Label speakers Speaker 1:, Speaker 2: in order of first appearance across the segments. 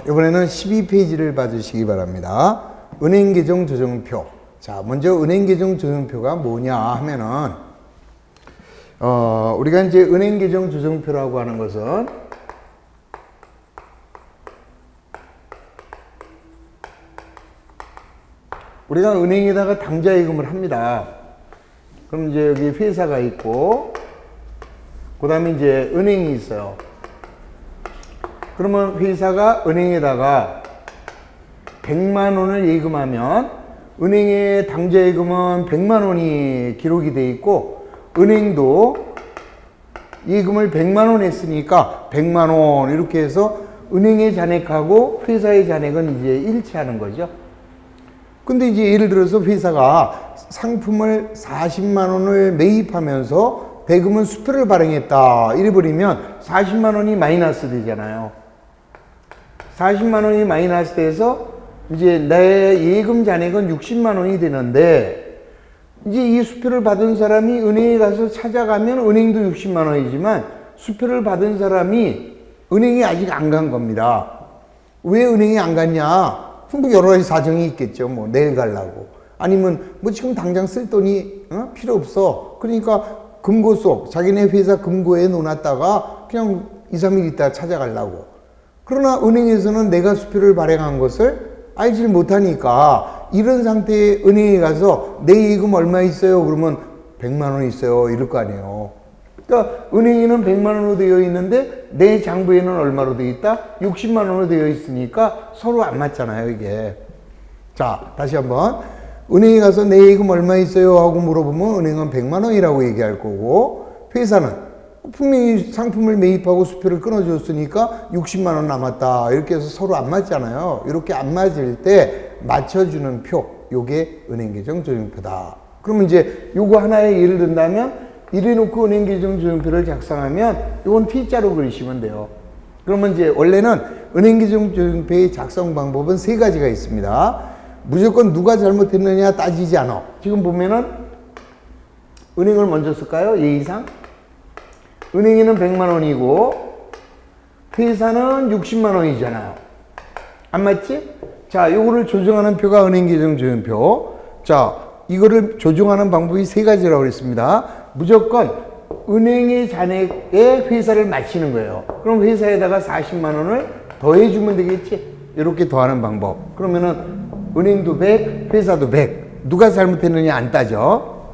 Speaker 1: 이번에는 12페이지를 봐주시기 바랍니다. 은행계정 조정표. 자, 먼저 은행계정 조정표가 뭐냐 하면은, 우리가 이제 은행계정 조정표라고 하는 것은 우리가 은행에다가 당좌예금을 합니다. 그럼 이제 여기 회사가 있고, 그 다음에 이제 은행이 있어요. 그러면 회사가 은행에다가 100만 원을 예금하면 은행의 당좌예금은 100만 원이 기록이 돼 있고, 은행도 예금을 100만 원 했으니까 100만 원 이렇게 해서 은행의 잔액하고 회사의 잔액은 이제 일치하는 거죠. 근데 이제 예를 들어서 회사가 상품을 40만 원을 매입하면서 대금은 수표를 발행했다 이래버리면 40만 원이 마이너스 되잖아요. 40만 원이 마이너스 돼서 이제 내 예금 잔액은 60만 원이 되는데, 이제 이 수표를 받은 사람이 은행에 가서 찾아가면 은행도 60만 원이지만 수표를 받은 사람이 은행에 아직 안 간 겁니다. 왜 은행에 안 갔냐? 뭐 여러 가지 사정이 있겠죠. 뭐 내일 가려고, 아니면 뭐 지금 당장 쓸 돈이 필요 없어. 그러니까 금고 속 자기네 회사 금고에 놓아놨다가 그냥 2, 3일 있다 찾아가려고. 그러나 은행에서는 내가 수표를 발행한 것을 알지를 못하니까 이런 상태에 은행에 가서 내 예금 얼마 있어요? 그러면 100만 원 있어요. 이럴 거 아니에요. 그러니까 은행에는 100만 원으로 되어 있는데 내 장부에는 얼마로 되어 있다? 60만 원으로 되어 있으니까 서로 안 맞잖아요, 이게. 자, 다시 한번. 은행에 가서 내 예금 얼마 있어요? 하고 물어보면 은행은 100만 원이라고 얘기할 거고, 회사는 분명히 상품을 매입하고 수표를 끊어줬으니까 60만 원 남았다. 이렇게 해서 서로 안 맞잖아요. 이렇게 안 맞을 때 맞춰주는 표, 요게 은행계정 조정표다. 그러면 이제 요거 하나의 예를 든다면, 이래 놓고 은행계정 조정표를 작성하면 이건 T자로 그리시면 돼요. 그러면 이제 원래는 은행계정 조정표의 작성 방법은 3가지가 있습니다. 무조건 누가 잘못했느냐 따지지 않아. 지금 보면은 은행을 먼저 쓸까요? 예의상 은행에는 100만 원이고 회사는 60만 원이잖아요. 안 맞지? 자, 요거를 조정하는 표가 은행계정 조정표. 자, 이거를 조정하는 방법이 3가지라고 그랬습니다. 무조건 은행의 잔액에 회사를 맞추는 거예요. 그럼 회사에다가 40만 원을 더해주면 되겠지? 이렇게 더하는 방법. 그러면은 은행도 100, 회사도 100. 누가 잘못했느냐 안 따져.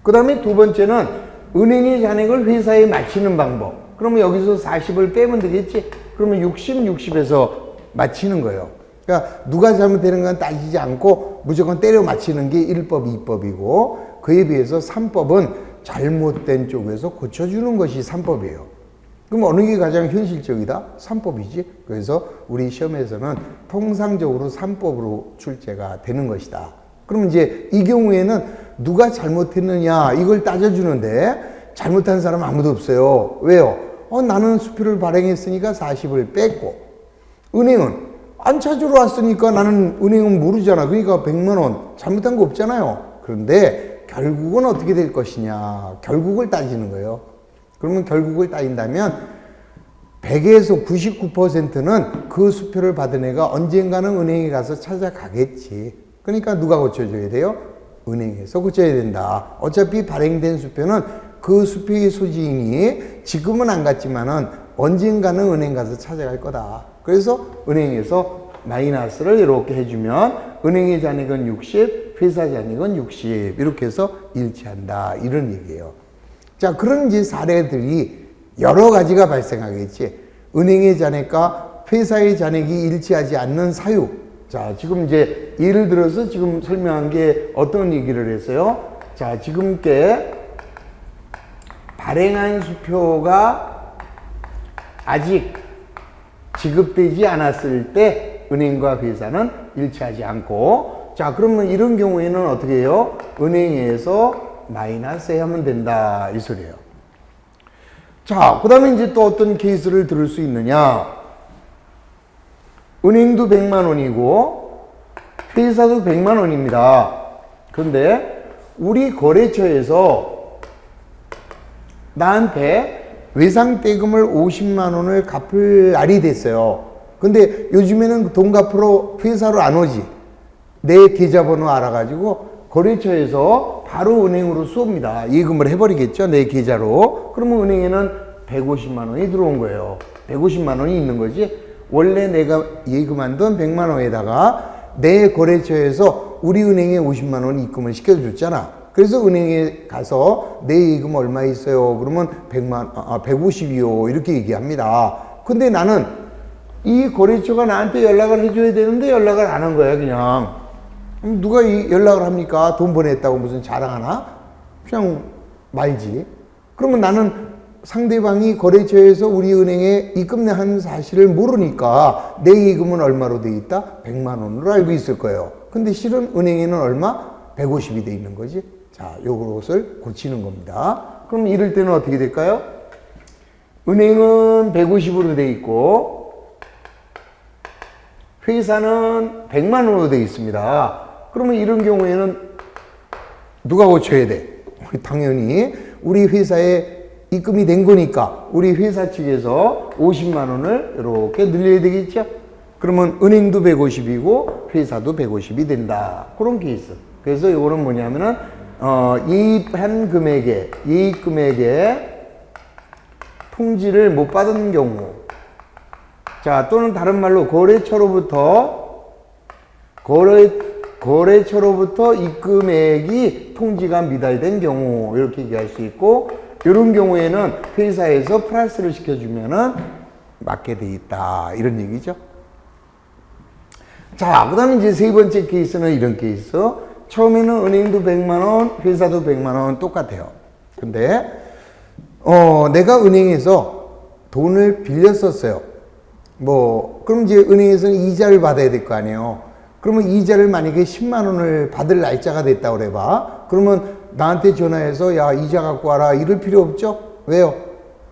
Speaker 1: 그 다음에 두 번째는 은행의 잔액을 회사에 맞추는 방법. 그러면 여기서 40을 빼면 되겠지? 그러면 60, 60에서 맞추는 거예요. 그러니까 누가 잘못되는 건 따지지 않고 무조건 때려 맞추는 게 1법, 2법이고, 그에 비해서 3법은 잘못된 쪽에서 고쳐주는 것이 3법이에요. 그럼 어느 게 가장 현실적이다? 3법이지. 그래서 우리 시험에서는 통상적으로 3법으로 출제가 되는 것이다. 그럼 이제 이 경우에는 누가 잘못했느냐 이걸 따져주는데 잘못한 사람 아무도 없어요. 왜요? 나는 수표를 발행했으니까 40을 뺐고, 은행은 안 찾으러 왔으니까 나는 은행은 모르잖아. 그러니까 100만 원 잘못한 거 없잖아요. 그런데 결국은 어떻게 될 것이냐, 결국을 따지는 거예요. 그러면 결국을 따진다면 100에서 99%는 그 수표를 받은 애가 언젠가는 은행에 가서 찾아가겠지. 그러니까 누가 고쳐줘야 돼요? 은행에서 고쳐야 된다. 어차피 발행된 수표는 그 수표의 소지인이 지금은 안 갔지만은 언젠가는 은행 가서 찾아갈 거다. 그래서 은행에서 마이너스를 이렇게 해주면 은행의 잔액은 60, 회사 잔액은 60 이렇게 해서 일치한다. 이런 얘기예요. 자, 그런 이제 사례들이 여러 가지가 발생하겠지. 은행의 잔액과 회사의 잔액이 일치하지 않는 사유. 자, 지금 이제 예를 들어서 지금 설명한 게 어떤 얘기를 했어요? 자, 지금께 발행한 수표가 아직 지급되지 않았을 때 은행과 회사는 일치하지 않고, 자, 그러면 이런 경우에는 어떻게 해요? 은행에서 마이너스 하면 된다. 이 소리예요. 자, 그 다음에 이제 또 어떤 케이스를 들을 수 있느냐? 은행도 100만 원이고 회사도 100만 원입니다. 그런데 우리 거래처에서 나한테 외상대금을 50만 원을 갚을 날이 됐어요. 근데 요즘에는 돈 갚으러 회사로 안 오지. 내 계좌번호 알아가지고 거래처에서 바로 은행으로 쏩니다. 예금을 해버리겠죠. 내 계좌로. 그러면 은행에는 150만 원이 들어온 거예요. 150만 원이 있는 거지. 원래 내가 예금한 돈 100만 원에다가 내 거래처에서 우리 은행에 50만 원 입금을 시켜줬잖아. 그래서 은행에 가서 내 예금 얼마 있어요? 그러면 150이요. 이렇게 얘기합니다. 근데 나는 이 거래처가 나한테 연락을 해줘야 되는데 연락을 안 한 거야, 그냥. 누가 연락을 합니까? 돈 보냈다고 무슨 자랑하나? 그냥 말지. 그러면 나는 상대방이 거래처에서 우리 은행에 입금한 사실을 모르니까 내 예금은 얼마로 돼 있다? 100만 원으로 알고 있을 거예요. 근데 실은 은행에는 얼마? 150이 돼 있는 거지. 자, 요것을 고치는 겁니다. 그럼 이럴 때는 어떻게 될까요? 은행은 150으로 돼 있고 회사는 100만 원으로 돼 있습니다. 그러면 이런 경우에는 누가 고쳐야 돼? 당연히 우리 회사에 입금이 된 거니까 우리 회사 측에서 50만 원을 이렇게 늘려야 되겠죠? 그러면 은행도 150이고 회사도 150이 된다. 그런 케이스. 그래서 이거는 뭐냐면은 예입한 금액에 예입 금액에 통지를 못 받은 경우, 자 또는 다른 말로 거래처로부터 입금액이 통지가 미달된 경우 이렇게 얘기할 수 있고, 이런 경우에는 회사에서 플러스를 시켜주면은 맞게 돼 있다 이런 얘기죠. 자, 그 다음에 이제 세 번째 케이스는 이런 케이스. 처음에는 은행도 100만 원, 회사도 100만 원 똑같아요. 근데 내가 은행에서 돈을 빌렸었어요. 그럼 이제 은행에서는 이자를 받아야 될 거 아니에요. 그러면 이자를 만약에 10만 원을 받을 날짜가 됐다 그래봐. 그러면 나한테 전화해서 야, 이자 갖고 와라 이럴 필요 없죠? 왜요?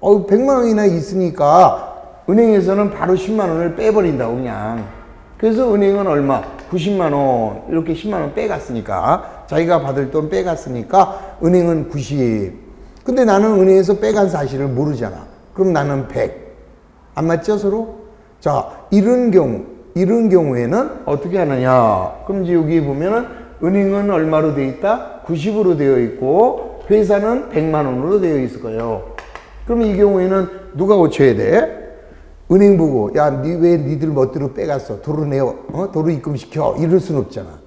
Speaker 1: 100만 원이나 있으니까 은행에서는 바로 10만 원을 빼버린다고 그냥. 그래서 은행은 얼마? 90만 원 이렇게 10만 원 빼갔으니까, 자기가 받을 돈 빼갔으니까 은행은 90. 근데 나는 은행에서 빼간 사실을 모르잖아. 그럼 나는 100. 안 맞죠 서로? 자, 이런 경우에는 어떻게 하느냐? 그럼 이제 여기 보면은 은행은 얼마로 되어 있다? 90으로 되어 있고 회사는 100만 원으로 되어 있을 거예요. 그럼 이 경우에는 누가 고쳐야 돼? 은행 보고 야, 왜 니들 멋대로 빼갔어? 도로 입금시켜. 이럴 순 없잖아.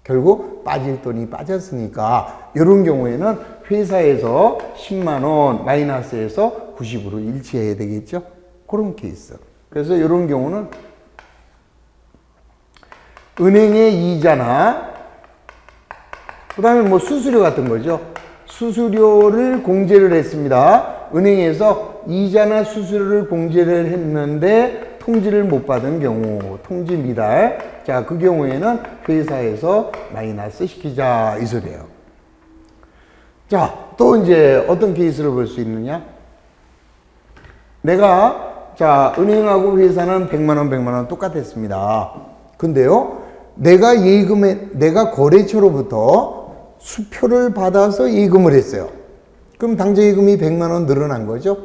Speaker 1: 결국 빠질 돈이 빠졌으니까 이런 경우에는 회사에서 10만 원 마이너스해서 90으로 일치해야 되겠죠? 그런 케이스. 그래서 이런 경우는 은행의 이자나 그 다음에 수수료 같은 거죠. 수수료를 공제를 했습니다. 은행에서 이자나 수수료를 공제를 했는데 통지를 못 받은 경우, 통지 미달. 자, 그 경우에는 회사에서 마이너스 시키자 이 소리예요. 자, 또 이제 어떤 케이스를 볼 수 있느냐? 자, 은행하고 회사는 100만 원 똑같았습니다. 근데요, 내가 거래처로부터 수표를 받아서 예금을 했어요. 그럼 당좌 예금이 100만 원 늘어난 거죠.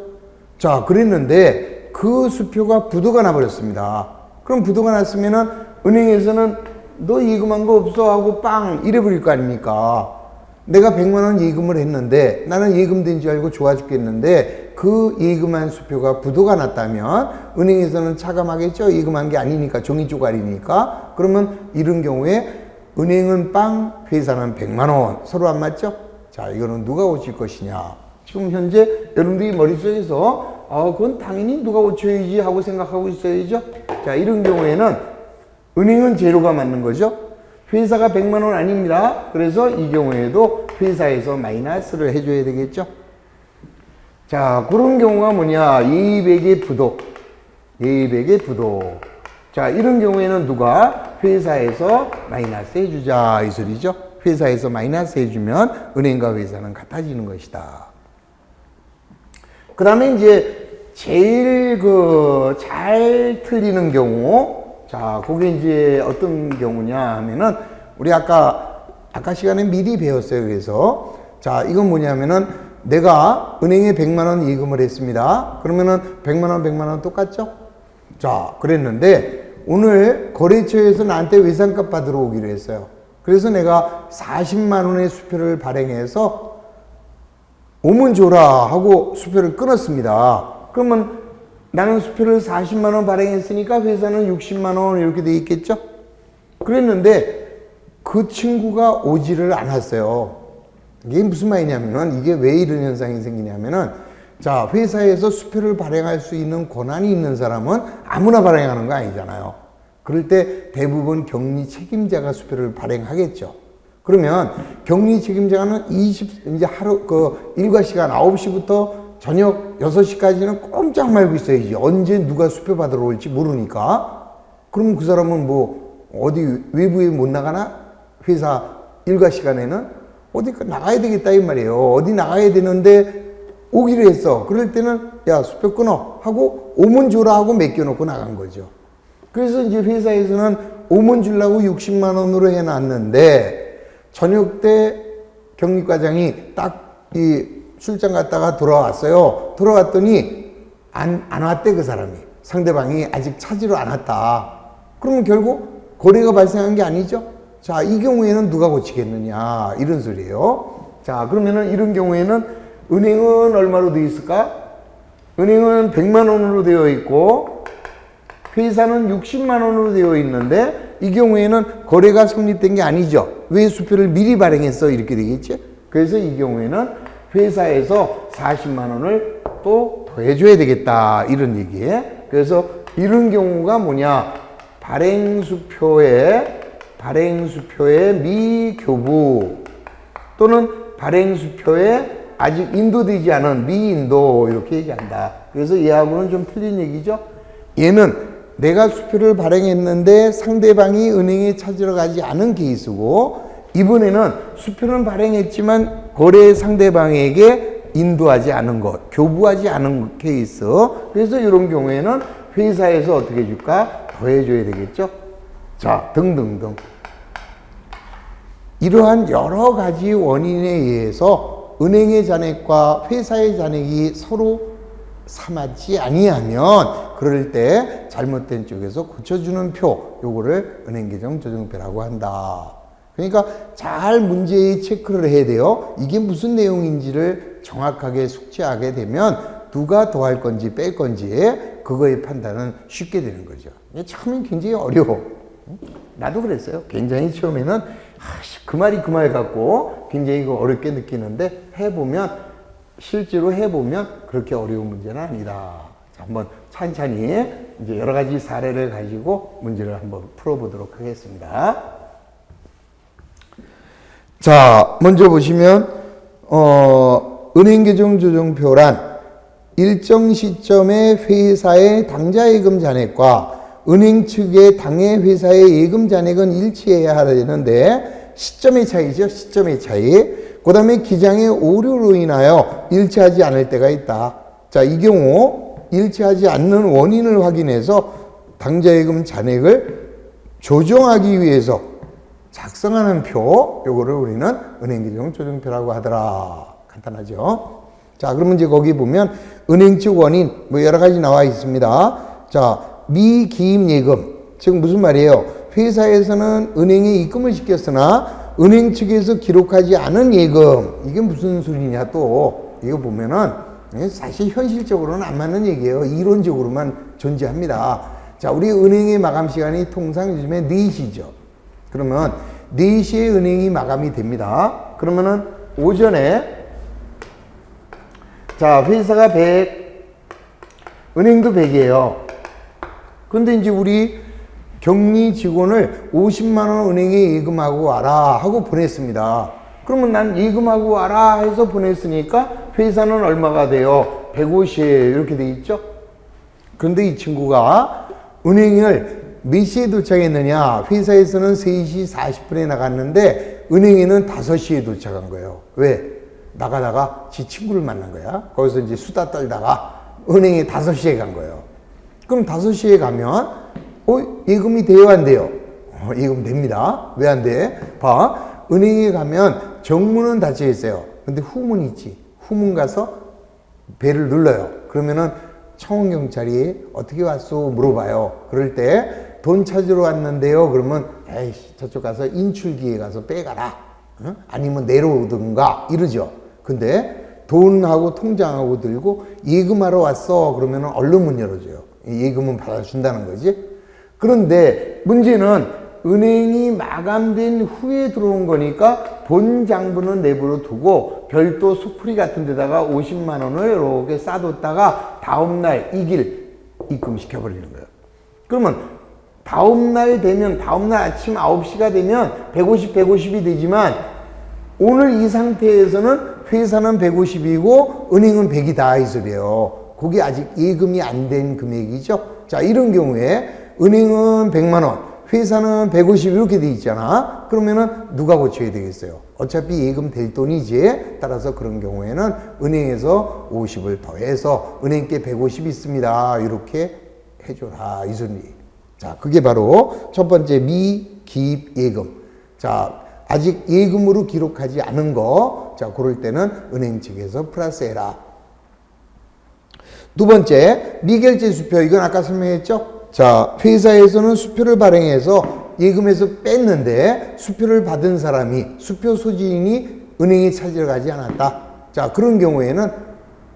Speaker 1: 자, 그랬는데 그 수표가 부도가 나버렸습니다. 그럼 부도가 났으면은 은행에서는 너 예금한 거 없어 하고 빵 이래버릴 거 아닙니까? 내가 100만 원 예금을 했는데 나는 예금된 줄 알고 좋아 죽겠는데 그 예금한 수표가 부도가 났다면 은행에서는 차감하겠죠. 예금한 게 아니니까, 종이 쪼가리니까. 그러면 이런 경우에 은행은 빵, 회사는 100만 원. 서로 안 맞죠? 자, 이거는 누가 고칠 것이냐? 지금 현재 여러분들이 머릿속에서 그건 당연히 누가 고쳐야지 하고 생각하고 있어야죠. 자, 이런 경우에는 은행은 제로가 맞는 거죠. 회사가 100만 원 아닙니다. 그래서 이 경우에도 회사에서 마이너스를 해줘야 되겠죠. 자, 그런 경우가 뭐냐? 예의백의 부도. 자, 이런 경우에는 누가? 회사에서 마이너스 해주자 이 소리죠. 회사에서 마이너스 해주면 은행과 회사는 같아지는 것이다. 그 다음에 이제 제일 잘 틀리는 경우, 자, 그게 이제 어떤 경우냐 하면은 우리 아까 시간에 미리 배웠어요. 그래서 자, 이건 뭐냐면은 내가 은행에 100만 원 예금을 했습니다. 그러면은 100만 원 똑같죠? 자, 그랬는데 오늘 거래처에서 나한테 외상값 받으러 오기로 했어요. 그래서 내가 40만 원의 수표를 발행해서 오면 줘라 하고 수표를 끊었습니다. 그러면 나는 수표를 40만 원 발행했으니까 회사는 60만 원 이렇게 돼 있겠죠? 그랬는데 그 친구가 오지를 않았어요. 이게 무슨 말이냐면은, 이게 왜 이런 현상이 생기냐면은, 자, 회사에서 수표를 발행할 수 있는 권한이 있는 사람은 아무나 발행하는 거 아니잖아요. 그럴 때 대부분 격리 책임자가 수표를 발행하겠죠. 그러면 격리 책임자는 이제 하루, 일과 시간 9시부터 저녁 6시까지는 꼼짝 말고 있어야지. 언제 누가 수표 받으러 올지 모르니까. 그럼 그 사람은 뭐, 어디 외부에 못 나가나? 회사 일과 시간에는? 어디 나가야 되겠다, 이 말이에요. 어디 나가야 되는데 오기로 했어. 그럴 때는, 야, 수표 끊어. 하고, 오면 줘라 하고 맡겨놓고 나간 거죠. 그래서 이제 회사에서는 오면 주려고 60만 원으로 해놨는데, 저녁 때 격리과장이 딱 이 출장 갔다가 돌아왔어요. 돌아왔더니 안 왔대, 그 사람이. 상대방이 아직 찾으러 안 왔다. 그러면 결국 거래가 발생한 게 아니죠. 자, 이 경우에는 누가 고치겠느냐, 이런 소리예요. 자, 그러면은 이런 경우에는 은행은 얼마로 되어 있을까? 은행은 100만 원으로 되어 있고 회사는 60만 원으로 되어 있는데, 이 경우에는 거래가 성립된 게 아니죠. 왜 수표를 미리 발행했어? 이렇게 되겠지. 그래서 이 경우에는 회사에서 40만 원을 또 더해줘야 되겠다, 이런 얘기에. 그래서 이런 경우가 뭐냐, 발행수표의 미교부 또는 발행수표에 아직 인도되지 않은 미인도, 이렇게 얘기한다. 그래서 얘하고는 좀 틀린 얘기죠. 얘는 내가 수표를 발행했는데 상대방이 은행에 찾으러 가지 않은 케이스고, 이번에는 수표는 발행했지만 거래 상대방에게 인도하지 않은 것, 교부하지 않은 케이스. 그래서 이런 경우에는 회사에서 어떻게 해줄까? 더해줘야 되겠죠. 자, 등등등. 이러한 여러 가지 원인에 의해서 은행의 잔액과 회사의 잔액이 서로 삼맞지 아니하면, 그럴 때 잘못된 쪽에서 고쳐주는 표, 요거를 은행계정 조정표라고 한다. 그러니까 잘 문제의 체크를 해야 돼요. 이게 무슨 내용인지를 정확하게 숙지하게 되면 누가 더할 건지 뺄 건지에 그거의 판단은 쉽게 되는 거죠. 처음엔 굉장히 어려워. 나도 그랬어요. 굉장히 처음에는 그 말이 그 말 같고 굉장히 어렵게 느끼는데, 실제로 해보면 그렇게 어려운 문제는 아니다. 자, 한번 찬찬히 이제 여러 가지 사례를 가지고 문제를 한번 풀어보도록 하겠습니다. 자, 먼저 보시면, 은행계정 조정표란 일정 시점에 회사의 당좌예금 잔액과 은행 측의 당해 회사의 예금 잔액은 일치해야 되는데, 시점의 차이죠. 시점의 차이. 그 다음에 기장의 오류로 인하여 일치하지 않을 때가 있다. 자, 이 경우 일치하지 않는 원인을 확인해서 당좌예금 잔액을 조정하기 위해서 작성하는 표, 요거를 우리는 은행계정 조정표라고 하더라. 간단하죠? 자, 그러면 이제 거기 보면 은행 측 원인 뭐 여러 가지 나와 있습니다. 자, 미기입 예금. 즉 무슨 말이에요? 회사에서는 은행에 입금을 시켰으나 은행 측에서 기록하지 않은 예금. 이게 무슨 소리냐 또. 이거 보면은 사실 현실적으로는 안 맞는 얘기예요. 이론적으로만 존재합니다. 자, 우리 은행의 마감 시간이 통상 요즘에 4시죠. 그러면 4시에 은행이 마감이 됩니다. 그러면은 오전에, 자, 회사가 100, 은행도 100이에요. 근데 이제 우리 격리 직원을 50만 원 은행에 예금하고 와라 하고 보냈습니다. 그러면 난 예금하고 와라 해서 보냈으니까 회사는 얼마가 돼요? 150 이렇게 돼 있죠? 그런데 이 친구가 은행을 몇 시에 도착했느냐? 회사에서는 3시 40분에 나갔는데 은행에는 5시에 도착한 거예요. 왜? 나가다가 지 친구를 만난 거야. 거기서 이제 수다 떨다가 은행에 5시에 간 거예요. 그럼 5시에 가면 예금이 돼요, 안 돼요? 예금 됩니다. 왜 안 돼? 봐. 은행에 가면 정문은 닫혀 있어요. 근데 후문 있지. 후문 가서 벨을 눌러요. 그러면은 청원경찰이 어떻게 왔소 물어봐요. 그럴 때 돈 찾으러 왔는데요. 그러면 에이씨 저쪽 가서 인출기에 가서 빼가라. 어? 아니면 내려오든가 이러죠. 근데 돈하고 통장하고 들고 예금하러 왔어. 그러면 얼른 문 열어줘요. 예금은 받아준다는 거지. 그런데 문제는 은행이 마감된 후에 들어온 거니까 본 장부는 내부로 두고 별도 수풀이 같은 데다가 50만 원을 이렇게 싸뒀다가 다음날 이 길 입금시켜버리는 거예요. 그러면 다음날 되면 다음날 아침 9시가 되면 150, 150이 되지만 오늘 이 상태에서는 회사는 150이고 은행은 100이다 이 소리예요. 그게 아직 예금이 안 된 금액이죠. 자, 이런 경우에 은행은 100만 원, 회사는 150 이렇게 돼 있잖아. 그러면은 누가 고쳐야 되겠어요? 어차피 예금 될 돈이지. 따라서 그런 경우에는 은행에서 50을 더해서 은행께 150 있습니다. 이렇게 해줘라 이 소리. 자, 그게 바로 첫 번째 미기입 예금. 자, 아직 예금으로 기록하지 않은 거. 자, 그럴 때는 은행 측에서 플러스해라. 두 번째, 미결제 수표. 이건 아까 설명했죠? 자, 회사에서는 수표를 발행해서 예금에서 뺐는데 수표를 받은 사람이 수표 소지인이 은행에 찾으러 가지 않았다. 자, 그런 경우에는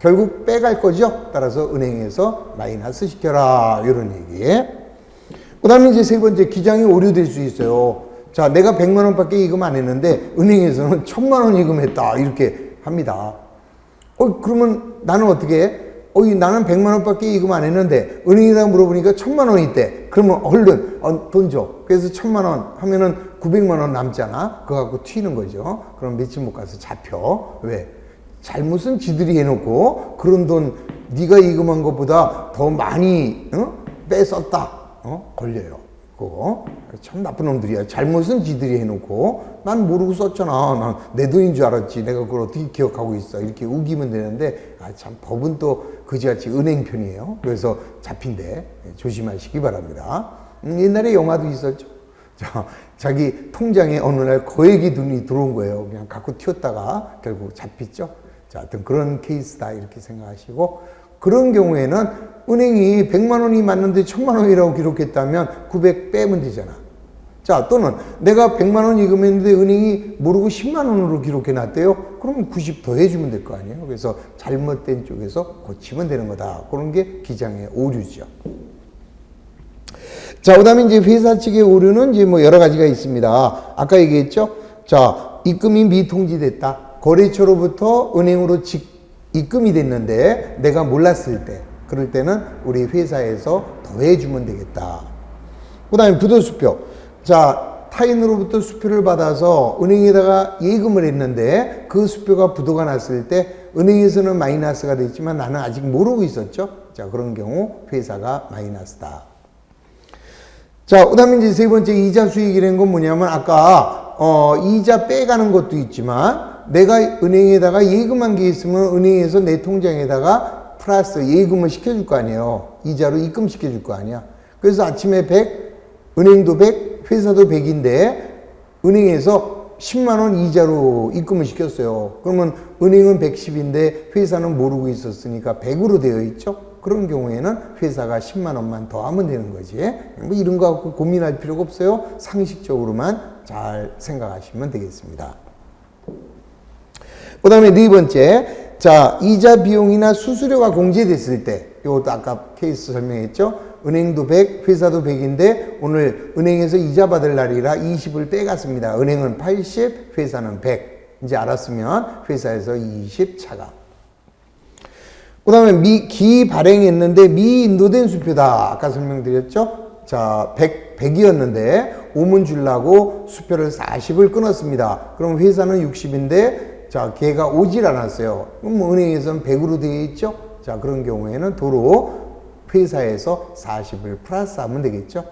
Speaker 1: 결국 빼갈 거죠. 따라서 은행에서 마이너스 시켜라. 이런 얘기. 그 다음에 이제 세 번째, 기장이 오류될 수 있어요. 자, 내가 100만 원밖에 예금 안 했는데 은행에서는 1000만 원 예금했다. 이렇게 합니다. 그러면 나는 어떻게 해? 나는 100만 원밖에 예금 안 했는데 은행에다 물어보니까 1000만 원이 있대. 그러면 얼른 돈 줘. 그래서 1000만 원 하면은 900만 원 남잖아. 그거 갖고 튀는 거죠. 그럼 며칠 못 가서 잡혀. 왜? 잘못은 지들이 해놓고 그런 돈 네가 예금한 것보다 더 많이 뺏었다. 걸려요. 그거 참 나쁜 놈들이야. 잘못은 지들이 해놓고 난 모르고 썼잖아. 난 내 돈인 줄 알았지. 내가 그걸 어떻게 기억하고 있어. 이렇게 우기면 되는데 참 법은 또 그지같이 은행 편이에요. 그래서 잡힌대. 조심하시기 바랍니다. 옛날에 영화도 있었죠. 자, 자기 통장에 어느 날 거액이 돈이 들어온 거예요. 그냥 갖고 튀었다가 결국 잡혔죠. 자, 하여튼 그런 케이스다 이렇게 생각하시고, 그런 경우에는 은행이 100만 원이 맞는데 1000만 원이라고 기록했다면 900 빼면 되잖아. 자, 또는 내가 100만 원 예금했는데 은행이 모르고 10만 원으로 기록해 놨대요. 그러면 90 더 해주면 될 거 아니에요. 그래서 잘못된 쪽에서 고치면 되는 거다. 그런 게 기장의 오류죠. 자, 그 다음에 이제 회사 측의 오류는 이제 뭐 여러 가지가 있습니다. 아까 얘기했죠? 자, 입금이 미통지됐다. 거래처로부터 은행으로 입금이 됐는데 내가 몰랐을 때, 그럴 때는 우리 회사에서 더해주면 되겠다. 그 다음에 부도수표. 자, 타인으로부터 수표를 받아서 은행에다가 예금을 했는데 그 수표가 부도가 났을 때 은행에서는 마이너스가 됐지만 나는 아직 모르고 있었죠. 자, 그런 경우 회사가 마이너스다. 자, 그 다음에 이제 세 번째 이자 수익이라는 건 뭐냐면 아까 이자 빼가는 것도 있지만 내가 은행에다가 예금한 게 있으면 은행에서 내 통장에다가 플러스 예금을 시켜줄 거 아니에요. 이자로 입금시켜줄 거 아니야. 그래서 아침에 100, 은행도 100, 회사도 100인데 은행에서 10만 원 이자로 입금을 시켰어요. 그러면 은행은 110인데 회사는 모르고 있었으니까 100으로 되어 있죠. 그런 경우에는 회사가 10만 원만 더 하면 되는 거지. 뭐 이런 거 갖고 고민할 필요가 없어요. 상식적으로만 잘 생각하시면 되겠습니다. 그 다음에 네 번째, 자, 이자 비용이나 수수료가 공제됐을 때, 이것도 아까 케이스 설명했죠? 은행도 100, 회사도 100인데 오늘 은행에서 이자 받을 날이라 20을 빼갔습니다. 은행은 80, 회사는 100. 이제 알았으면 회사에서 20 차감. 그 다음에 기 발행했는데 미인도된 수표다. 아까 설명드렸죠? 자, 100이었는데 5문 주려고 수표를 40을 끊었습니다. 그럼 회사는 60인데 자, 걔가 오질 않았어요. 그럼 뭐 은행에서는 100으로 되어 있죠? 자, 그런 경우에는 도로 회사에서 40을 플러스 하면 되겠죠?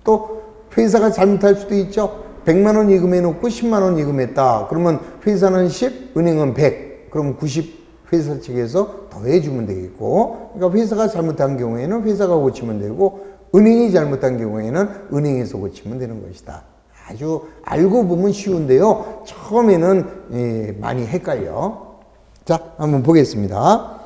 Speaker 1: 또 회사가 잘못할 수도 있죠? 100만 원 예금해 놓고 10만 원 예금했다. 그러면 회사는 10, 은행은 100. 그럼 90 회사 측에서 더해주면 되겠고, 그러니까 회사가 잘못한 경우에는 회사가 고치면 되고, 은행이 잘못한 경우에는 은행에서 고치면 되는 것이다. 아주 알고 보면 쉬운데요. 처음에는 많이 헷갈려. 자, 한번 보겠습니다.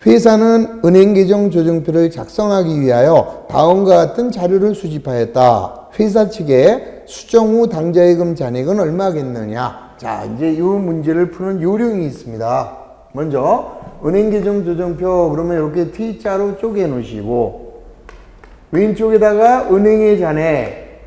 Speaker 1: 회사는 은행계정 조정표를 작성하기 위하여 다음과 같은 자료를 수집하였다. 회사 측에 수정 후 당좌예금 잔액은 얼마겠느냐. 자, 이제 이 문제를 푸는 요령이 있습니다. 먼저 은행계정 조정표 그러면 이렇게 T자로 쪼개 놓으시고 왼쪽에다가 은행의 잔액,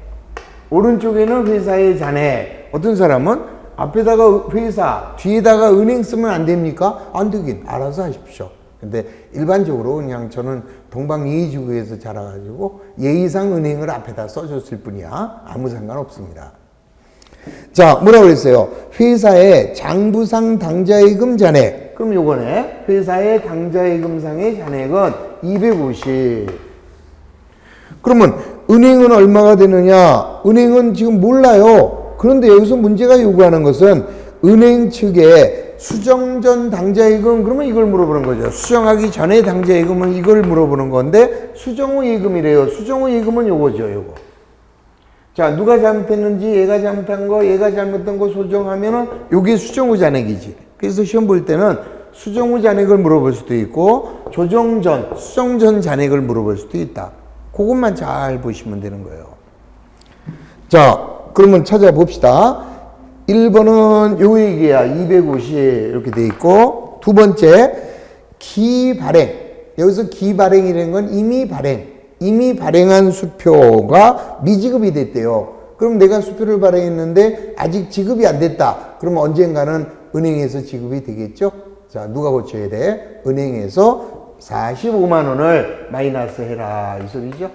Speaker 1: 오른쪽에는 회사의 잔액. 어떤 사람은 앞에다가 회사, 뒤에다가 은행 쓰면 안 됩니까? 안 되긴 알아서 하십시오. 근데 일반적으로 그냥 저는 동방예의지구에서 자라가지고 예의상 은행을 앞에다 써줬을 뿐이야. 아무 상관없습니다. 자, 뭐라고 그랬어요? 회사의 장부상 당좌예금 잔액. 그럼 요거네. 회사의 당좌예금상의 잔액은 250. 그러면 은행은 얼마가 되느냐? 은행은 지금 몰라요. 그런데 여기서 문제가 요구하는 것은 은행 측에 수정 전 당좌예금, 그러면 이걸 물어보는 거죠. 수정하기 전에 당좌예금은 이걸 물어보는 건데 수정 후 예금이래요. 수정 후 예금은 요거죠, 요거. 자, 누가 잘못했는지 얘가 잘못한 거, 얘가 잘못한 거 소정하면은 요게 수정 후 잔액이지. 그래서 시험 볼 때는 수정 후 잔액을 물어볼 수도 있고 조정 전, 수정 전 잔액을 물어볼 수도 있다. 그것만 잘 보시면 되는 거예요. 자, 그러면 찾아봅시다. 1번은 요 얘기야. 250 이렇게 돼 있고, 두 번째 기발행. 여기서 기발행이라는 건 이미 발행한 수표가 미지급이 됐대요. 그럼 내가 수표를 발행했는데 아직 지급이 안 됐다. 그러면 언젠가는 은행에서 지급이 되겠죠? 자, 누가 고쳐야 돼? 은행에서 45만 원을 마이너스 해라. 이 소리죠?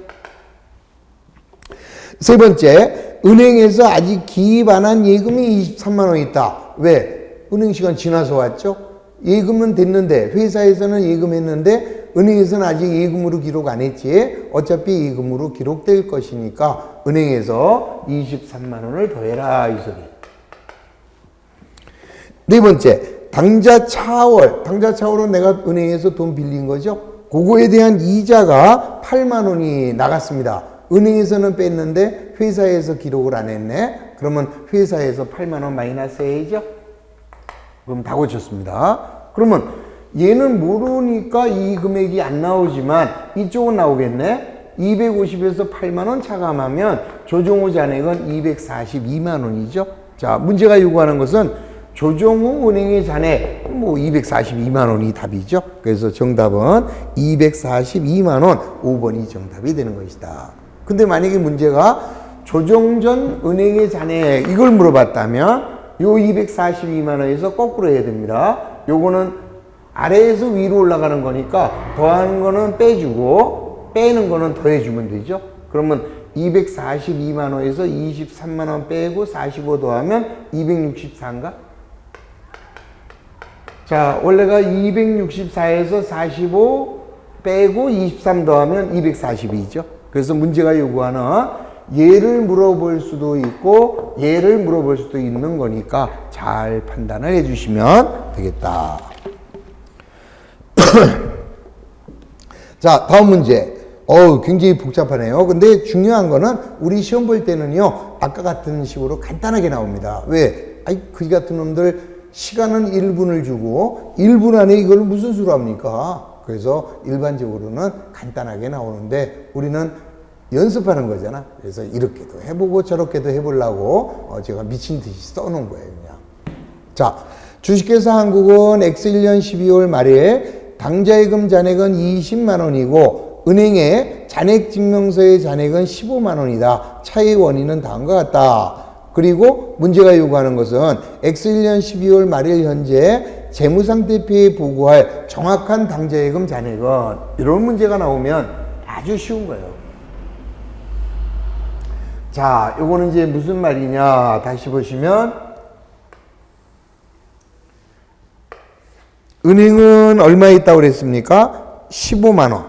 Speaker 1: 세 번째, 은행에서 아직 기입 안 한 예금이 23만 원 있다. 왜? 은행 시간 지나서 왔죠? 예금은 됐는데, 회사에서는 예금했는데 은행에서는 아직 예금으로 기록 안 했지. 어차피 예금으로 기록될 것이니까 은행에서 23만 원을 더해라. 이 소리. 네 번째, 당좌 차월. 당좌 차월은 내가 은행에서 돈 빌린 거죠. 그거에 대한 이자가 8만 원이 나갔습니다. 은행에서는 뺐는데 회사에서 기록을 안 했네. 그러면 회사에서 8만 원 마이너스 해야죠. 그럼 다 고쳤습니다. 그러면 얘는 모르니까 이 금액이 안 나오지만 이쪽은 나오겠네. 250에서 8만 원 차감하면 조정 후 잔액은 242만 원이죠. 자, 문제가 요구하는 것은 조정 후 은행의 잔액, 뭐 242만 원이 답이죠. 그래서 정답은 242만 원, 5번이 정답이 되는 것이다. 근데 만약에 문제가 조정 전 은행의 잔액 이걸 물어봤다면 요 242만 원에서 거꾸로 해야 됩니다. 요거는 아래에서 위로 올라가는 거니까 더하는 거는 빼주고 빼는 거는 더해주면 되죠. 그러면 242만 원에서 23만 원 빼고 45 더하면 264인가? 자, 원래가 264에서 45 빼고 23 더하면 242죠. 그래서 문제가 요구하는 얘를 물어볼 수도 있고 얘를 물어볼 수도 있는 거니까 잘 판단을 해주시면 되겠다. 자, 다음 문제. 굉장히 복잡하네요. 근데 중요한 거는 우리 시험 볼 때는요, 아까 같은 식으로 간단하게 나옵니다. 왜? 그지 같은 놈들 시간은 1분을 주고 1분 안에 이걸 무슨 수로 합니까? 그래서 일반적으로는 간단하게 나오는데 우리는 연습하는 거잖아. 그래서 이렇게도 해보고 저렇게도 해보려고 제가 미친 듯이 써놓은 거예요, 그냥. 자, 주식회사 한국은 X1년 12월 말에 당좌예금 잔액은 20만 원이고 은행에 잔액증명서의 잔액은 15만 원이다. 차이의 원인은 다음과 같다. 그리고 문제가 요구하는 것은 X1년 12월 말일 현재 재무상태표에 보고할 정확한 당좌예금 잔액은, 이런 문제가 나오면 아주 쉬운 거예요. 자, 요거는 이제 무슨 말이냐 다시 보시면, 은행은 얼마에 있다고 그랬습니까? 15만 원.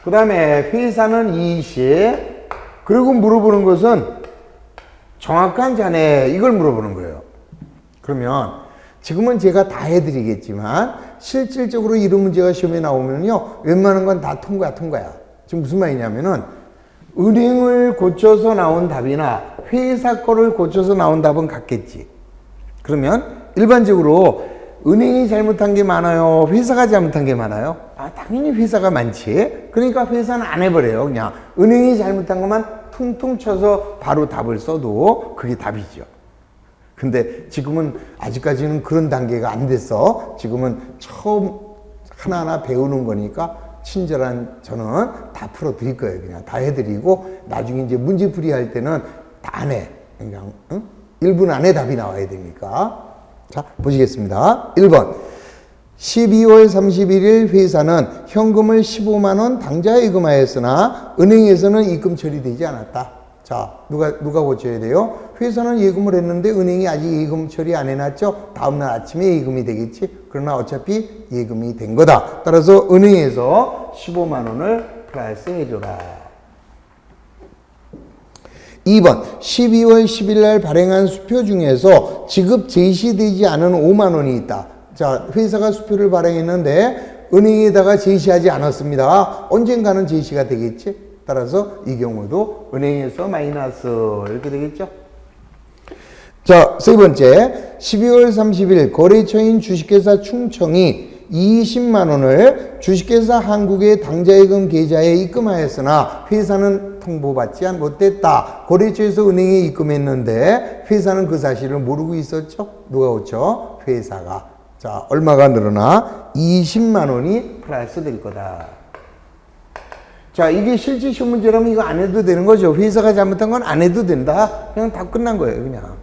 Speaker 1: 그 다음에 회사는 20. 그리고 물어보는 것은 정확한 잔액, 이걸 물어보는 거예요. 그러면 지금은 제가 다 해드리겠지만 실질적으로 이런 문제가 시험에 나오면요, 웬만한 건 다 통과야. 지금 무슨 말이냐면은 은행을 고쳐서 나온 답이나 회사 거를 고쳐서 나온 답은 같겠지. 그러면 일반적으로 은행이 잘못한 게 많아요? 회사가 잘못한 게 많아요? 아, 당연히 회사가 많지. 그러니까 회사는 안 해버려요. 그냥 은행이 잘못한 것만 퉁퉁 쳐서 바로 답을 써도 그게 답이죠. 근데 지금은 아직까지는 그런 단계가 안 됐어. 지금은 처음 하나하나 배우는 거니까 친절한 저는 다 풀어드릴 거예요. 그냥 다 해드리고 나중에 이제 문제풀이 할 때는 다 안 해. 그냥 1분 안에 답이 나와야 되니까. 자, 보시겠습니다. 1번. 12월 31일 회사는 현금을 15만 원 당좌 예금하였으나 은행에서는 입금 처리되지 않았다. 자, 누가 고쳐야 돼요? 회사는 예금을 했는데 은행이 아직 예금 처리 안 해놨죠? 다음날 아침에 예금이 되겠지? 그러나 어차피 예금이 된 거다. 따라서 은행에서 15만 원을 플러스 해줘라. 2번, 12월 10일 날 발행한 수표 중에서 지급 제시되지 않은 5만 원이 있다. 자, 회사가 수표를 발행했는데 은행에다가 제시하지 않았습니다. 언젠가는 제시가 되겠지? 따라서 이 경우도 은행에서 마이너스 이렇게 되겠죠? 자, 세 번째, 12월 30일 거래처인 주식회사 충청이 20만 원을 주식회사 한국의 당좌예금 계좌에 입금하였으나 회사는 통보받지 못했다. 거래처에서 은행에 입금했는데 회사는 그 사실을 모르고 있었죠? 누가 그렇죠? 회사가. 자, 얼마가 늘어나? 20만 원이 플러스 될 거다. 자, 이게 실제 시험 문제라면 이거 안 해도 되는 거죠. 회사가 잘못한 건 안 해도 된다. 그냥 다 끝난 거예요, 그냥.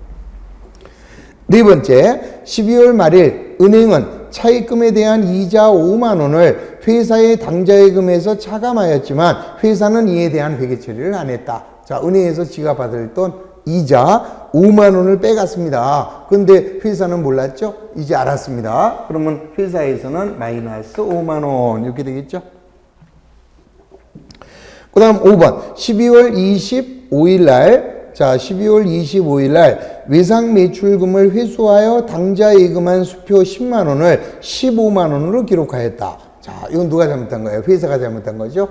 Speaker 1: 네 번째, 12월 말일 은행은 차입금에 대한 이자 5만 원을 회사의 당좌예금에서 차감하였지만 회사는 이에 대한 회계 처리를 안 했다. 자, 은행에서 지가 받을 돈 이자 5만 원을 빼갔습니다. 근데 회사는 몰랐죠? 이제 알았습니다. 그러면 회사에서는 마이너스 5만 원 이렇게 되겠죠? 그 다음 5번 12월 25일 날 자, 12월 25일 날 외상 매출금을 회수하여 당좌 예금한 수표 10만 원을 15만 원으로 기록하였다. 자, 이건 누가 잘못한 거예요? 회사가 잘못한 거죠?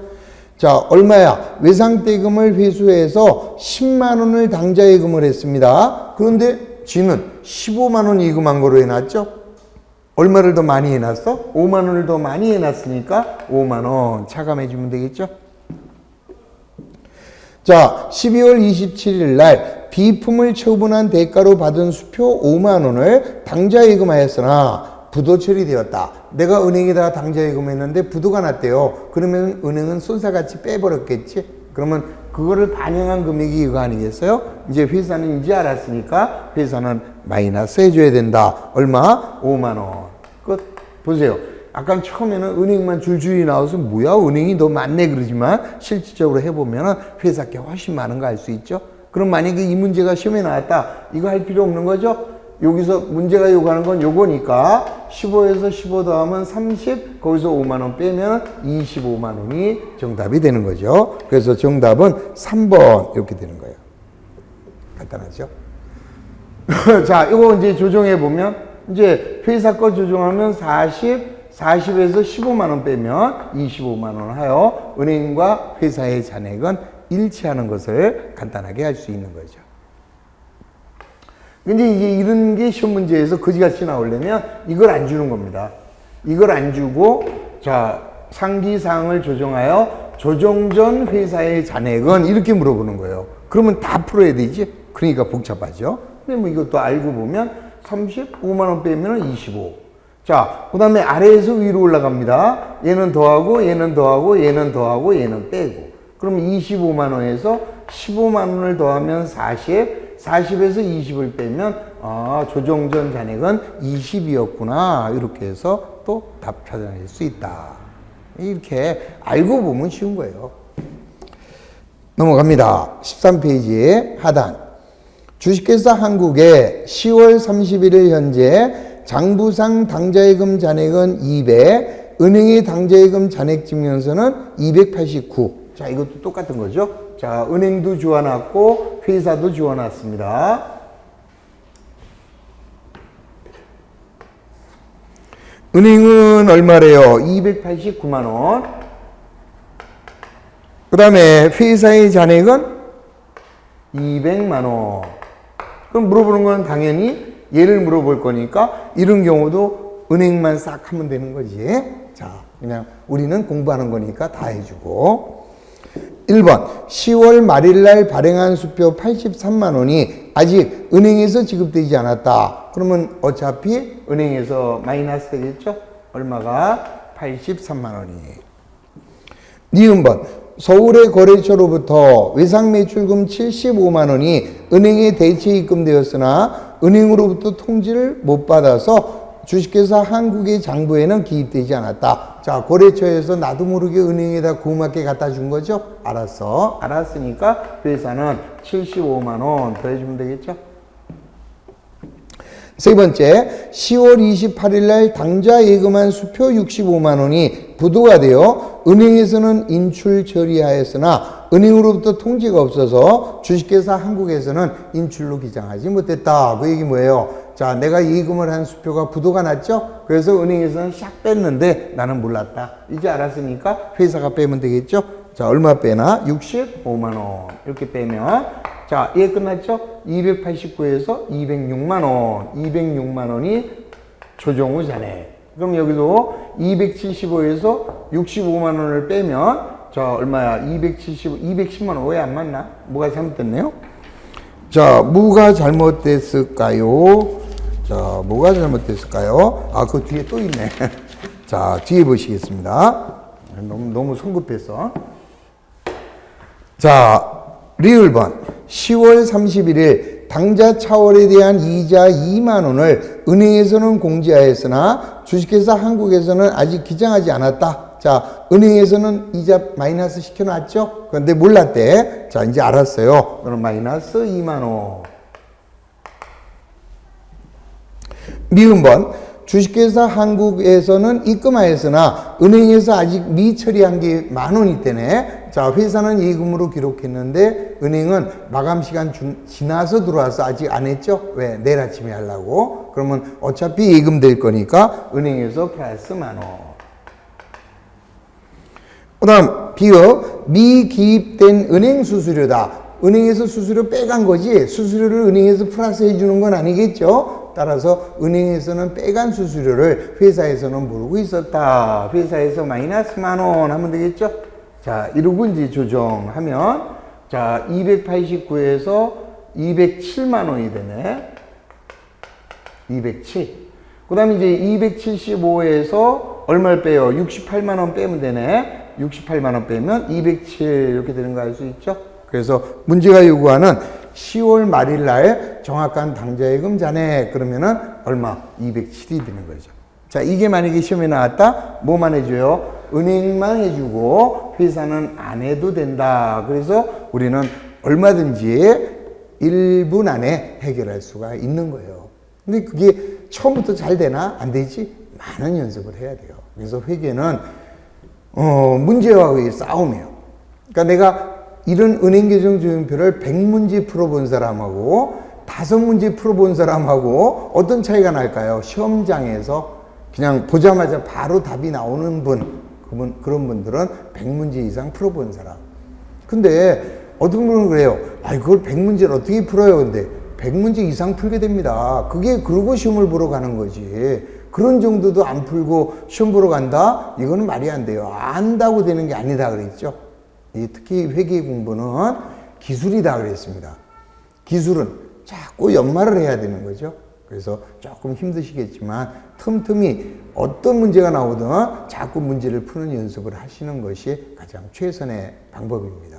Speaker 1: 자, 얼마야? 외상대금을 회수해서 10만 원을 당좌 예금을 했습니다. 그런데 지는 15만 원 예금한 거로 해놨죠? 얼마를 더 많이 해놨어? 5만 원을 더 많이 해놨으니까 5만 원 차감해 주면 되겠죠? 자, 12월 27일 날 비품을 처분한 대가로 받은 수표 5만 원을 당좌 예금하였으나 부도 처리되었다. 내가 은행에다가 당좌 예금했는데 부도가 났대요. 그러면 은행은 손살같이 빼버렸겠지? 그러면 그거를 반영한 금액이 이거 아니겠어요? 이제 회사는 이제 알았으니까 회사는 마이너스 해줘야 된다. 얼마? 5만 원. 끝. 보세요. 아까 처음에는 은행만 줄줄이 나와서 뭐야 은행이 더 많네 그러지만 실질적으로 해보면 회사 게 훨씬 많은 거 알 수 있죠. 그럼 만약에 이 문제가 시험에 나왔다 이거 할 필요 없는 거죠. 여기서 문제가 요구하는 건 요거니까 15에서 15 더하면 30 거기서 5만 원 빼면 25만 원이 정답이 되는 거죠. 그래서 정답은 3번 이렇게 되는 거예요. 간단하죠. 자, 이거 이제 조정해 보면 이제 회사 거 조정하면 40에서 15만 원 빼면 25만 원 하여 은행과 회사의 잔액은 일치하는 것을 간단하게 할 수 있는 거죠. 근데 이제 이런 게 시험 문제에서 거지같이 나오려면 이걸 안 주는 겁니다. 이걸 안 주고 자, 상기사항을 조정하여 조정 전 회사의 잔액은 이렇게 물어보는 거예요. 그러면 다 풀어야 되지? 그러니까 복잡하죠. 근데 뭐 이것도 알고 보면 35만 원 빼면 25. 자, 그 다음에 아래에서 위로 올라갑니다. 얘는 더하고, 얘는 더하고, 얘는 더하고, 얘는 빼고. 그럼 25만 원에서 15만 원을 더하면 40, 40에서 20을 빼면, 아, 조정 전 잔액은 20이었구나. 이렇게 해서 또 답 찾아낼 수 있다. 이렇게 알고 보면 쉬운 거예요. 넘어갑니다. 13페이지의 하단. 주식회사 한국의 10월 31일 현재 장부상 당좌예금 잔액은 200, 은행의 당좌예금 잔액 증명서는 289. 자, 이것도 똑같은 거죠. 자, 은행도 주어놨고 회사도 주어놨습니다. 은행은 얼마래요? 289만 원. 그 다음에 회사의 잔액은 200만 원. 그럼 물어보는 건 당연히 얘를 물어볼 거니까 이런 경우도 은행만 싹 하면 되는 거지. 자, 그냥 우리는 공부하는 거니까 다 해주고. 1번 10월 말일날 발행한 수표 83만 원이 아직 은행에서 지급되지 않았다. 그러면 어차피 은행에서 마이너스 되겠죠? 얼마가? 83만 원이. 니은번 서울의 거래처로부터 외상매출금 75만 원이 은행에 대체 입금되었으나 은행으로부터 통지를 못 받아서 주식회사 한국의 장부에는 기입되지 않았다. 자, 거래처에서 나도 모르게 은행에다 고맙게 갖다 준 거죠? 알았어. 알았으니까 회사는 75만 원 더해주면 되겠죠? 세 번째, 10월 28일 날 당좌 예금한 수표 65만 원이 부도가 되어 은행에서는 인출 처리하였으나 은행으로부터 통지가 없어서 주식회사 한국에서는 인출로 기장하지 못했다. 그 얘기 뭐예요? 자, 내가 예금을 한 수표가 부도가 났죠? 그래서 은행에서는 샥 뺐는데 나는 몰랐다. 이제 알았으니까 회사가 빼면 되겠죠? 자, 얼마 빼나? 65만 원. 이렇게 빼면 자, 얘 끝났죠? 289에서 206만 원. 206만 원이 조정우 자네. 그럼 여기도 275에서 65만 원을 빼면 자, 얼마야? 210만 원. 왜 안 맞나? 뭐가 잘못됐네요? 자, 뭐가 잘못됐을까요? 자, 뭐가 잘못됐을까요? 아, 그 뒤에 또 있네. 자, 뒤에 보시겠습니다. 너무 성급해서. 자, 리을번 10월 31일 당좌 차월에 대한 이자 2만 원을 은행에서는 공지하였으나 주식회사 한국에서는 아직 기장하지 않았다. 자, 은행에서는 이자 마이너스 시켜놨죠? 그런데 몰랐대. 자, 이제 알았어요. 그럼 마이너스 2만 원. 미음번 주식회사 한국에서는 입금하였으나 은행에서 아직 미처리한 게 만 원이 되네. 자, 회사는 예금으로 기록했는데 은행은 마감 시간 지나서 들어와서 아직 안 했죠? 왜? 내일 아침에 하려고. 그러면 어차피 예금될 거니까 은행에서 플러스 만 원. 그 다음 비읍 미기입된 은행 수수료다. 은행에서 수수료 빼간 거지 수수료를 은행에서 플러스 해주는 건 아니겠죠? 따라서 은행에서는 빼간 수수료를 회사에서는 모르고 있었다. 회사에서 마이너스 만 원 하면 되겠죠? 자, 이러고 이제 조정하면 자, 289에서 207만 원이 되네. 207. 그 다음에 이제 275에서 얼마를 빼요? 68만 원 빼면 되네. 68만 원 빼면 207 이렇게 되는 거 알 수 있죠? 그래서 문제가 요구하는 10월 말일 날 정확한 당좌예금 잔액 그러면은 얼마? 207이 되는 거죠. 자, 이게 만약에 시험에 나왔다? 뭐만 해줘요? 은행만 해주고 회사는 안 해도 된다. 그래서 우리는 얼마든지 1분 안에 해결할 수가 있는 거예요. 근데 그게 처음부터 잘 되나? 안 되지? 많은 연습을 해야 돼요. 그래서 회계는 문제와의 싸움이에요. 그러니까 내가 이런 은행계정조정표를 100문제 풀어본 사람하고 5문제 풀어본 사람하고 어떤 차이가 날까요? 시험장에서 그냥 보자마자 바로 답이 나오는 그런 분들은 100문제 이상 풀어본 사람. 근데 어떤 분은 그래요. 그걸 100문제를 어떻게 풀어요? 근데 100문제 이상 풀게 됩니다. 그게 그러고 시험을 보러 가는 거지. 그런 정도도 안 풀고 시험 보러 간다? 이거는 말이 안 돼요. 안다고 되는 게 아니다 그랬죠. 특히 회계 공부는 기술이다 그랬습니다. 기술은 자꾸 연말을 해야 되는 거죠. 그래서 조금 힘드시겠지만 틈틈이 어떤 문제가 나오든 자꾸 문제를 푸는 연습을 하시는 것이 가장 최선의 방법입니다.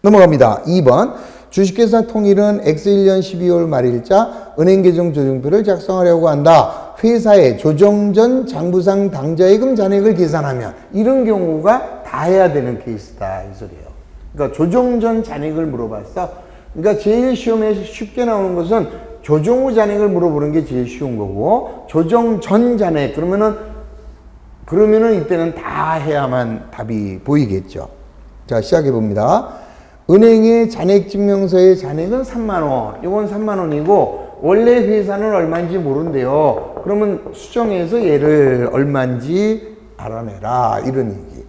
Speaker 1: 넘어갑니다. 2번 주식회사 통일은 X1년 12월 말일자 은행계정 조정표를 작성하려고 한다. 회사의 조정 전 장부상 당좌예금 잔액을 계산하면 이런 경우가 다 해야 되는 케이스다 이 소리예요. 그러니까 조정 전 잔액을 물어봤어. 그러니까 제일 시험에서 쉽게 나오는 것은 조정 후 잔액을 물어보는 게 제일 쉬운 거고 조정 전 잔액 그러면은 이때는 다 해야만 답이 보이겠죠. 자, 시작해 봅니다. 은행의 잔액증명서의 잔액은 3만 원. 이건 3만 원이고 원래 회사는 얼마인지 모른대요. 그러면 수정해서 얘를 얼마인지 알아내라. 이런 얘기.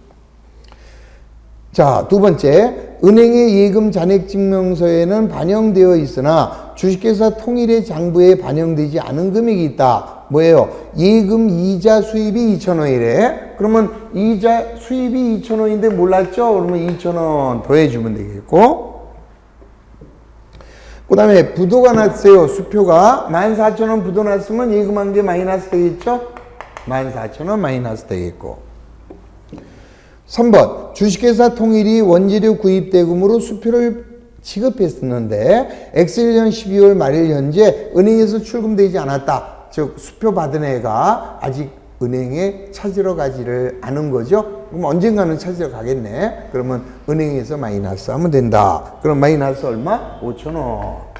Speaker 1: 자, 두 번째. 은행의 예금 잔액증명서에는 반영되어 있으나 주식회사 통일의 장부에 반영되지 않은 금액이 있다. 뭐예요? 예금 이자 수입이 2,000원이래. 그러면 이자 수입이 2,000원인데 몰랐죠? 그러면 2,000원 더해주면 되겠고. 그 다음에 부도가 났어요. 수표가 14,000원 부도 났으면 예금한 게 마이너스 되겠죠? 14,000원 마이너스 되겠고. 3번 주식회사 통일이 원재료 구입 대금으로 수표를 지급했었는데 X1년 12월 말일 현재 은행에서 출금되지 않았다. 즉 수표 받은 애가 아직 은행에 찾으러 가지를 않은 거죠. 그럼 언젠가는 찾으러 가겠네. 그러면 은행에서 마이너스 하면 된다. 그럼 마이너스 얼마? 5,000원.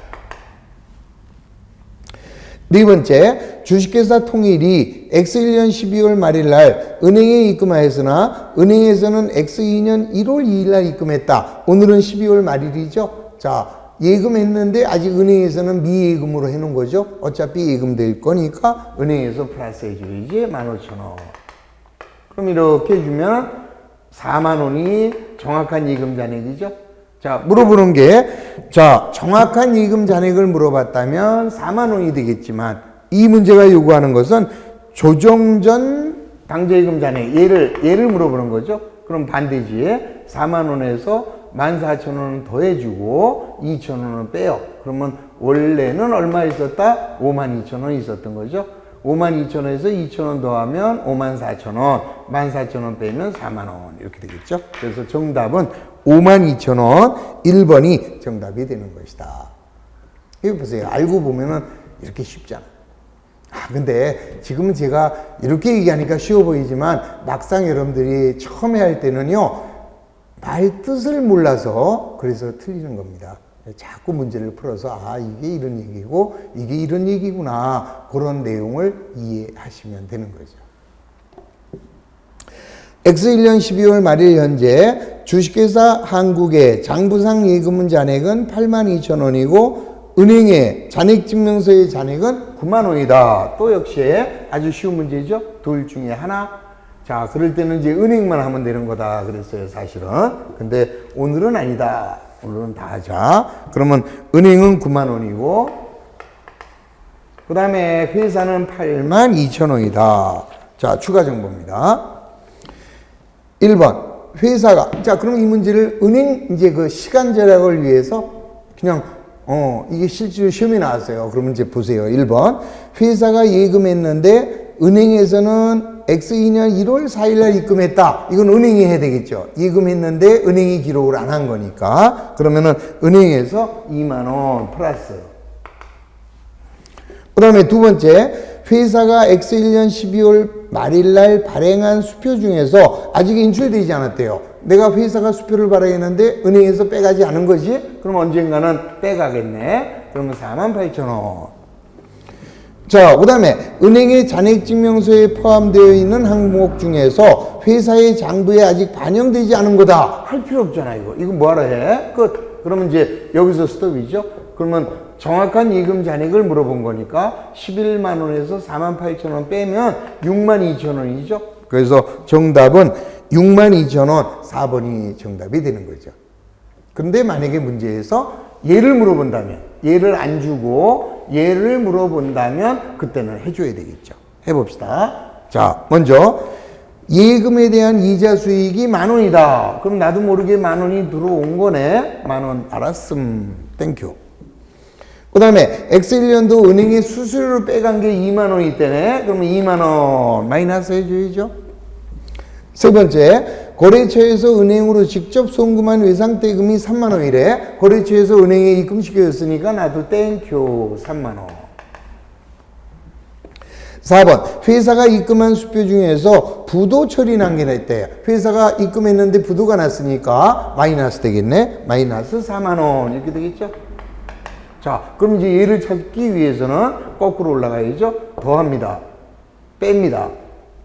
Speaker 1: 네 번째, 주식회사 통일이 X1년 12월 말일 날 은행에 입금하였으나 은행에서는 X2년 1월 2일 날 입금했다. 오늘은 12월 말일이죠. 자, 예금했는데 아직 은행에서는 미예금으로 해놓은 거죠. 어차피 예금될 거니까 은행에서 플러스 해줘야지 15,000원. 그럼 이렇게 해주면 4만 원이 정확한 예금 잔액이죠. 자, 물어보는 게, 자, 정확한 예금 잔액을 물어봤다면 4만 원이 되겠지만 이 문제가 요구하는 것은 조정 전 당좌예금 잔액, 얘를 물어보는 거죠. 그럼 반대지에 4만 원에서 14,000원은 더해주고 2,000원은 빼요. 그러면 원래는 얼마 있었다? 52,000원 있었던 거죠. 52,000원에서 2,000원 더하면 54,000원, 14,000원 빼면 4만원 이렇게 되겠죠. 그래서 정답은 52,000원 1번이 정답이 되는 것이다. 이거 보세요. 알고 보면은 이렇게 쉽잖아. 근데 지금은 제가 이렇게 얘기하니까 쉬워 보이지만 막상 여러분들이 처음에 할 때는요, 말 뜻을 몰라서 그래서 틀리는 겁니다. 자꾸 문제를 풀어서 이게 이런 얘기고 이게 이런 얘기구나, 그런 내용을 이해하시면 되는 거죠. X1년 12월 말일 현재 주식회사 한국의 장부상 예금 잔액은 82,000원이고 은행의 잔액증명서의 잔액은 9만 원이다. 또 역시 아주 쉬운 문제죠. 둘 중에 하나. 자, 그럴 때는 이제 은행만 하면 되는 거다 그랬어요, 사실은. 근데 오늘은 아니다. 오늘은 다 하자. 그러면 은행은 9만 원이고, 그 다음에 회사는 82,000원이다. 자, 추가 정보입니다. 1번, 회사가, 자, 그럼 이 문제를 은행, 이제 그 시간 절약을 위해서 그냥, 이게 실제로 시험에 나왔어요. 그러면 이제 보세요. 1번, 회사가 예금했는데 은행에서는 X2년 1월 4일 날 입금했다. 이건 은행이 해야 되겠죠. 예금했는데 은행이 기록을 안 한 거니까. 그러면은 은행에서 2만 원 플러스. 그 다음에 두 번째, 회사가 X1년 12월 말일 날 발행한 수표 중에서 아직 인출되지 않았대요. 내가 회사가 수표를 발행했는데 은행에서 빼가지 않은 거지? 그럼 언젠가는 빼가겠네. 그러면 48,000원. 자, 그 다음에 은행의 잔액증명서에 포함되어 있는 항목 중에서 회사의 장부에 아직 반영되지 않은 거다. 할 필요 없잖아, 이거. 이거 뭐하러 해? 끝. 그러면 이제 여기서 스톱이죠. 그러면 정확한 예금 잔액을 물어본 거니까 11만 원에서 48,000원 빼면 62,000원이죠. 그래서 정답은 62,000원 4번이 정답이 되는 거죠. 근데 만약에 문제에서 얘를 물어본다면, 얘를 안 주고 얘를 물어본다면 그때는 해줘야 되겠죠. 해봅시다. 자, 먼저 예금에 대한 이자 수익이 10,000원이다. 그럼 나도 모르게 10,000원이 들어온 거네. 10,000원 알았음. 땡큐. 그 다음에 X1년도 은행에 수수료를 빼간 게 2만 원이 때네. 그러면 2만 원 마이너스 해줘야죠. 세 번째, 거래처에서 은행으로 직접 송금한 외상대금이 3만 원이래. 거래처에서 은행에 입금시켰으니까 나도 땡큐 3만 원. 4번, 회사가 입금한 수표 중에서 부도 처리 난 게 있대. 회사가 입금했는데 부도가 났으니까 마이너스 되겠네. 마이너스 4만 원 이렇게 되겠죠. 자, 그럼 이제 얘를 찾기 위해서는 거꾸로 올라가야죠. 더합니다. 뺍니다.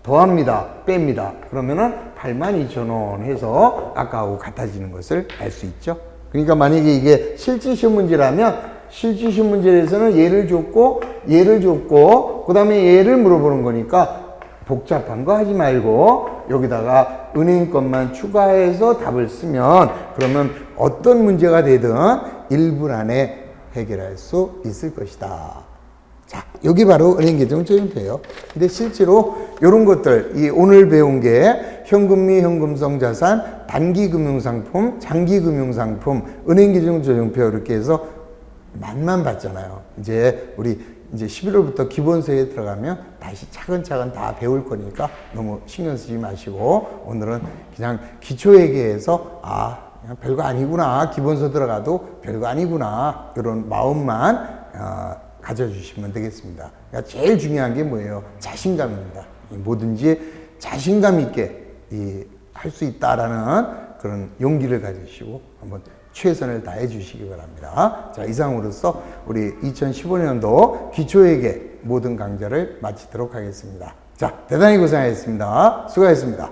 Speaker 1: 더합니다. 뺍니다. 그러면은 82,000원 해서 아까하고 같아지는 것을 알 수 있죠. 그러니까 만약에 이게 실제 시험 문제라면 실제 시험 문제에서는 얘를 줬고 그 다음에 얘를 물어보는 거니까 복잡한 거 하지 말고 여기다가 은행 것만 추가해서 답을 쓰면 그러면 어떤 문제가 되든 1분 안에 해결할 수 있을 것이다. 자, 여기 바로 은행계정조정표예요. 근데 실제로 이런 것들, 이 오늘 배운 게 현금미, 현금성 자산, 단기금융상품, 장기금융상품, 은행계정조정표 이렇게 해서 맛만 봤잖아요. 이제 우리 이제 11월부터 기본서에 들어가면 다시 차근차근 다 배울 거니까 너무 신경 쓰지 마시고 오늘은 그냥 기초회계에서 그냥 별거 아니구나, 기본서 들어가도 별거 아니구나, 이런 마음만 가져주시면 되겠습니다. 그러니까 제일 중요한 게 뭐예요? 자신감입니다. 뭐든지 자신감 있게 할 수 있다라는 그런 용기를 가지시고 한번 최선을 다해 주시기 바랍니다. 자, 이상으로써 우리 2015년도 기초회계 모든 강좌를 마치도록 하겠습니다. 자, 대단히 고생하셨습니다. 수고하셨습니다.